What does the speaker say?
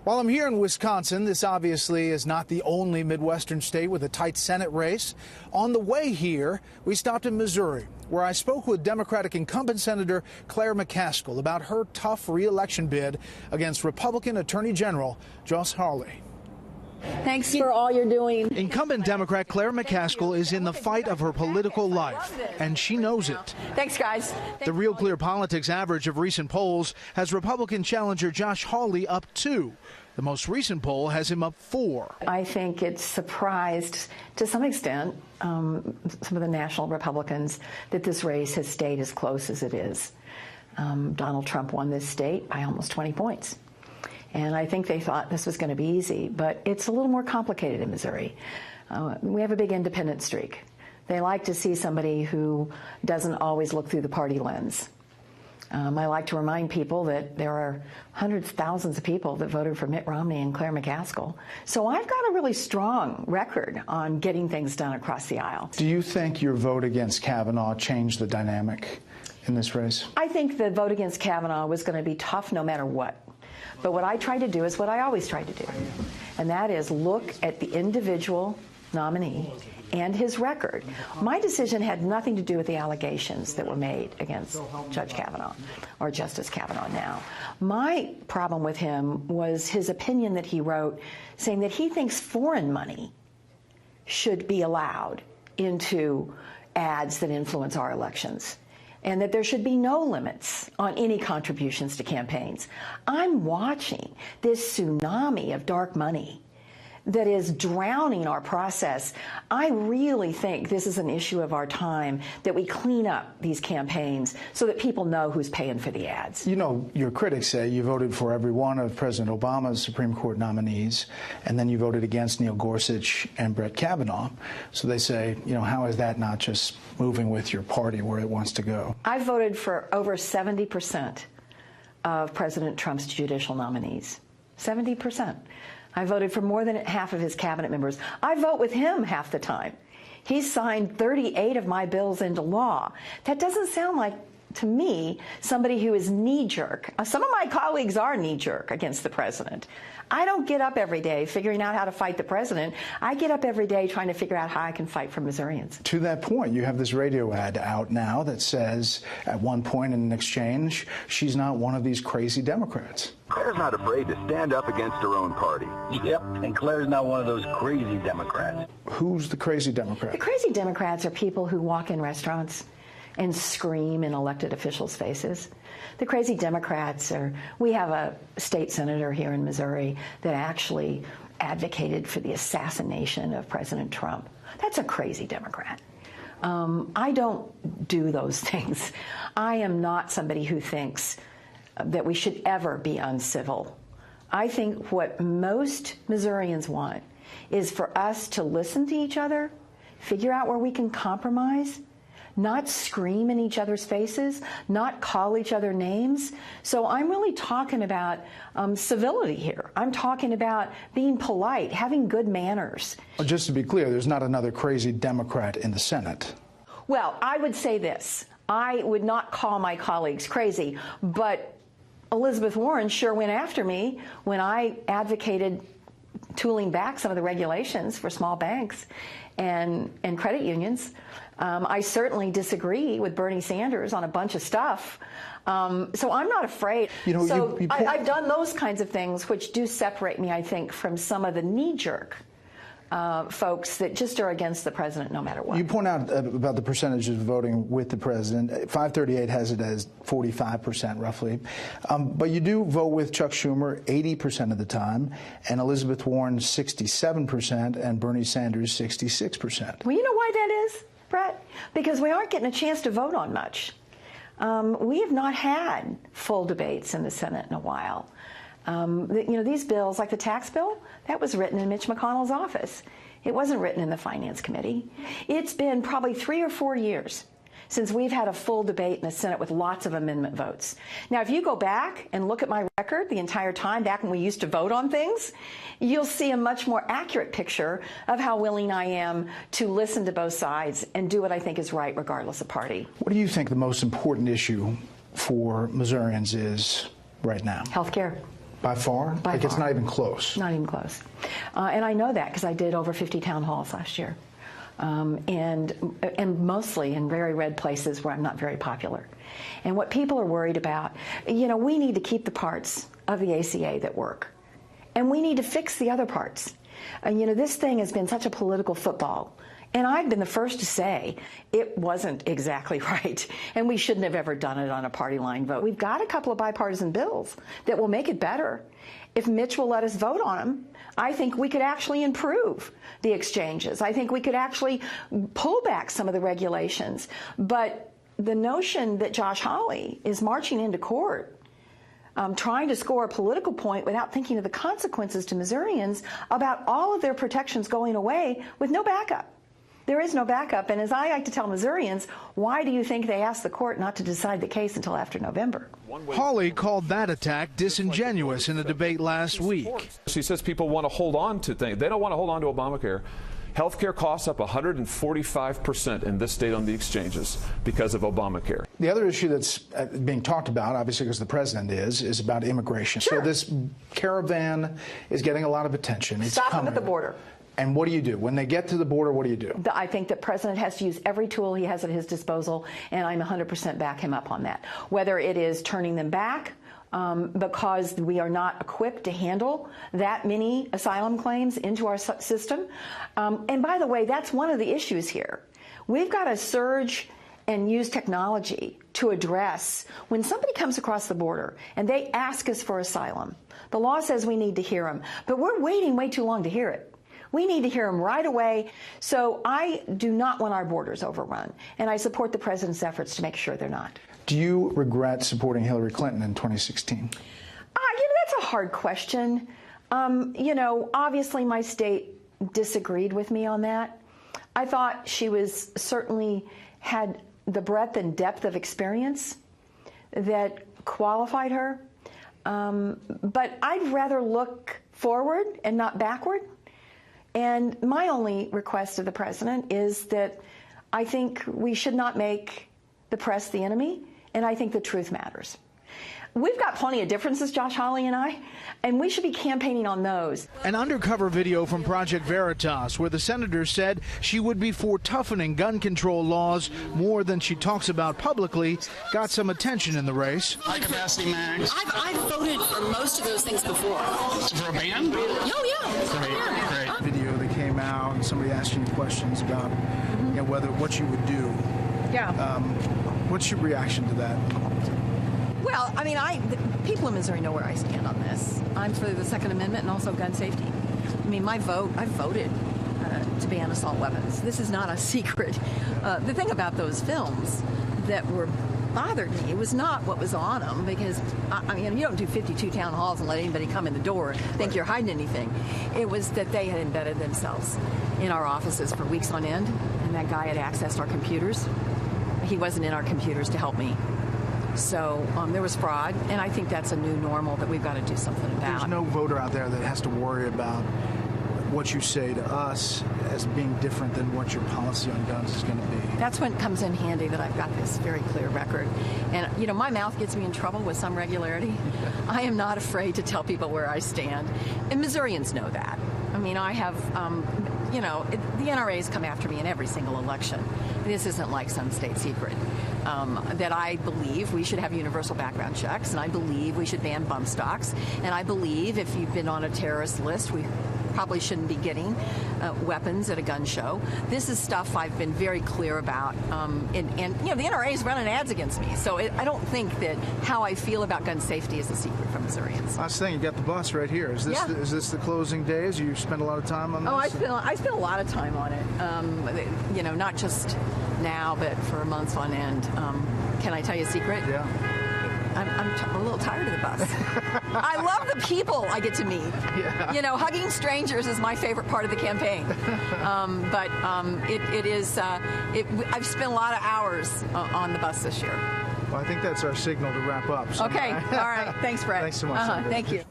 While I'm here in Wisconsin, this obviously is not the only Midwestern state with a tight Senate race. On the way here, we stopped in Missouri, where I spoke with Democratic incumbent Senator Claire McCaskill about her tough re-election bid against Republican Attorney General Josh Hawley. Thanks for all you're doing. Incumbent Democrat Claire McCaskill is in the fight of her political life, and she knows it. Thanks, guys. The Real Clear Politics average of recent polls has Republican challenger Josh Hawley up 2. The most recent poll has him up 4. I think it's surprised, to some extent, some of the national Republicans that this race has stayed as close as it is. Donald Trump won this state by almost 20 points. And I think they thought this was going to be easy, but it's a little more complicated in Missouri. We have a big independent streak. They like to see somebody who doesn't always look through the party lens. I like to remind people that there are hundreds, thousands of people that voted for Mitt Romney and Claire McCaskill. So I've got a really strong record on getting things done across the aisle. Do you think your vote against Kavanaugh changed the dynamic in this race? I think the vote against Kavanaugh was going to be tough no matter what. But what I tried to do is what I always tried to do, and that is look at the individual nominee and his record. My decision had nothing to do with the allegations that were made against Judge Kavanaugh, or Justice Kavanaugh now. My problem with him was his opinion that he wrote saying that he thinks foreign money should be allowed into ads that influence our elections, and that there should be no limits on any contributions to campaigns. I'm watching this tsunami of dark money that is drowning our process. I really think this is an issue of our time, that we clean up these campaigns so that people know who's paying for the ads. You know, your critics say you voted for every one of President Obama's Supreme Court nominees, and then you voted against Neil Gorsuch and Brett Kavanaugh. So they say, you know, how is that not just moving with your party where it wants to go? I voted for over 70% of President Trump's judicial nominees. 70%. I voted for more than half of his cabinet members. I vote with him half the time. He's signed 38 of my bills into law. That doesn't sound like, to me, somebody who is knee-jerk. Some of my colleagues are knee-jerk against the president. I don't get up every day figuring out how to fight the president. I get up every day trying to figure out how I can fight for Missourians. To that point, you have this radio ad out now that says, at one point in an exchange, she's not one of these crazy Democrats. Claire's not afraid to stand up against her own party. Yep, and Claire's not one of those crazy Democrats. Who's the crazy Democrat? The crazy Democrats are people who walk in restaurants and scream in elected officials' faces. The crazy Democrats are, we have a state senator here in Missouri that actually advocated for the assassination of President Trump. That's a crazy Democrat. I don't do those things. I am not somebody who thinks that we should ever be uncivil. I think what most Missourians want is for us to listen to each other, figure out where we can compromise, not scream in each other's faces, not call each other names. So I'm really talking about civility here. I'm talking about being polite, having good manners. Well, just to be clear, there's not another crazy Democrat in the Senate. Well, I would say this. I would not call my colleagues crazy, but Elizabeth Warren sure went after me when I advocated tooling back some of the regulations for small banks and credit unions. I certainly disagree with Bernie Sanders on a bunch of stuff. So I'm not afraid. You know, I've done those kinds of things which do separate me, I think, from some of the knee-jerk folks that just are against the president no matter what. You point out about the percentages of voting with the president. 538 has it as 45% roughly. But you do vote with Chuck Schumer 80% of the time, and Elizabeth Warren 67%, and Bernie Sanders 66%. Well, you know why that is, Brett? Because we aren't getting a chance to vote on much. We have not had full debates in the Senate in a while. You know, these bills, like the tax bill, that was written in Mitch McConnell's office. It wasn't written in the Finance Committee. It's been probably 3 or 4 years since we've had a full debate in the Senate with lots of amendment votes. Now, if you go back and look at my record the entire time, back when we used to vote on things, you'll see a much more accurate picture of how willing I am to listen to both sides and do what I think is right, regardless of party. What do you think the most important issue for Missourians is right now? Health care. By far? By like far. It's not even close? Not even close. And I know that because I did over 50 town halls last year. And mostly in very red places where I'm not very popular. And what people are worried about, you know, we need to keep the parts of the ACA that work. And we need to fix the other parts. And, you know, this thing has been such a political football. And I've been the first to say it wasn't exactly right, and we shouldn't have ever done it on a party line vote. We've got a couple of bipartisan bills that will make it better. If Mitch will let us vote on them, I think we could actually improve the exchanges. I think we could actually pull back some of the regulations. But the notion that Josh Hawley is marching into court trying to score a political point without thinking of the consequences to Missourians about all of their protections going away with no backup. There is no backup, and as I like to tell Missourians, why do you think they asked the court not to decide the case until after November? Hawley called that attack disingenuous in a debate last week. She says people want to hold on to things. They don't want to hold on to Obamacare. Health care costs up 145% in this state on the exchanges because of Obamacare. The other issue that's being talked about, obviously because the president is about immigration. Sure. So this caravan is getting a lot of attention. It's Stop coming. them at the border. And what do you do? When they get to the border, what do you do? I think the president has to use every tool he has at his disposal, and I'm 100% back him up on that. Whether it is turning them back because we are not equipped to handle that many asylum claims into our system. And by the way, that's one of the issues here. We've got to surge and use technology to address when somebody comes across the border and they ask us for asylum. The law says we need to hear them, but we're waiting way too long to hear it. We need to hear them right away. So I do not want our borders overrun, and I support the president's efforts to make sure they're not. Do you regret supporting Hillary Clinton in 2016? You know, that's a hard question. You know, obviously my state disagreed with me on that. I thought she was certainly had the breadth and depth of experience that qualified her. But I'd rather look forward and not backward. And my only request of the president is that I think we should not make the press the enemy, and I think the truth matters. We've got plenty of differences, Josh Hawley and I, and we should be campaigning on those. An undercover video from Project Veritas where the senator said she would be for toughening gun control laws more than she talks about publicly got some attention in the race. High capacity mags. I've voted for most of those things before. For a ban? Oh, yeah. Great. Video that came out and somebody asked you questions about you know, what you would do. Yeah. What's your reaction to that? Well, I mean, people in Missouri know where I stand on this. I'm for the Second Amendment and also gun safety. I mean, I voted to ban assault weapons. This is not a secret. The thing about those films that bothered me was not what was on them, because, I mean, you don't do 52 town halls and let anybody come in the door and think you're hiding anything. It was that they had embedded themselves in our offices for weeks on end, and that guy had accessed our computers. He wasn't in our computers to help me. So there was fraud, and I think that's a new normal that we've got to do something about. There's no voter out there that has to worry about what you say to us as being different than what your policy on guns is going to be. That's when it comes in handy that I've got this very clear record. And, you know, my mouth gets me in trouble with some regularity. I am not afraid to tell people where I stand. And Missourians know that. I mean, I have, you know, the NRA's come after me in every single election. This isn't like some state secret. That I believe we should have universal background checks, and I believe we should ban bump stocks, and I believe if you've been on a terrorist list, we probably shouldn't be getting weapons at a gun show. This is stuff I've been very clear about, and you know, the NRA is running ads against me, so I don't think that how I feel about gun safety is a secret from Missourians. Last thing, you got the bus right here. Is this the closing days? You spend a lot of time on this? Oh, I spent a lot of time on it. You know, not just now, but for months on end. Can I tell you a secret? Yeah. I'm a little tired of the bus. I love the people I get to meet. Yeah. You know, hugging strangers is my favorite part of the campaign. But it is. I've spent a lot of hours on the bus this year. Well, I think that's our signal to wrap up. So okay. All right. Thanks, Brett. Thanks so much. Thank you.